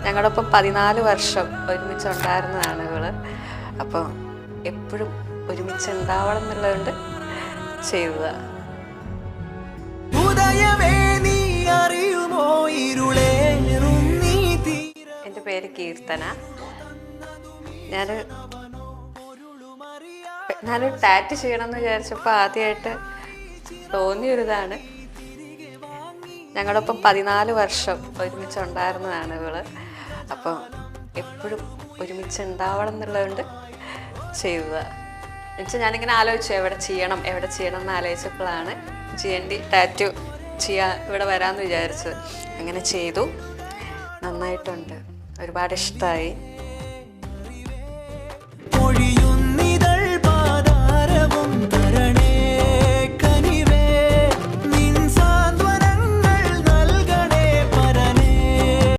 ഞങ്ങളോടൊപ്പം 14 വർഷം ഒരുമിച്ചുണ്ടായിരുന്നതാണ് ഇവള്. അപ്പോൾ എപ്പോഴും ഒരുമിച്ചുണ്ടാവണം എന്നുള്ളതുകൊണ്ട് ചെയ്തതാണ്. എൻ്റെ പേര് കീർത്തന. ഞാനൊരു ടാറ്റു ചെയ്യണമെന്ന് വിചാരിച്ചപ്പോൾ ആദ്യമായിട്ട് തോന്നിയൊരിതാണ്. ഞങ്ങളോടൊപ്പം 14 വർഷം ഒരുമിച്ചുണ്ടായിരുന്നതാണ് ഇവള്. അപ്പോൾ എപ്പോഴും ഒരുമിച്ചുണ്ടാവണം എന്നുള്ളതുകൊണ്ട് ചെയ്തതാണ്. എന്നുവെച്ചാൽ ഞാനിങ്ങനെ ആലോചിച്ചു എവിടെ ചെയ്യണം എന്ന് ആലോചിച്ചപ്പോഴാണ് GND ടാറ്റു ഇവിടെ വരാമെന്ന് വിചാരിച്ചത്. അങ്ങനെ ചെയ്തു. നന്നായിട്ടുണ്ട്, ഒരുപാട് ഇഷ്ടമായി.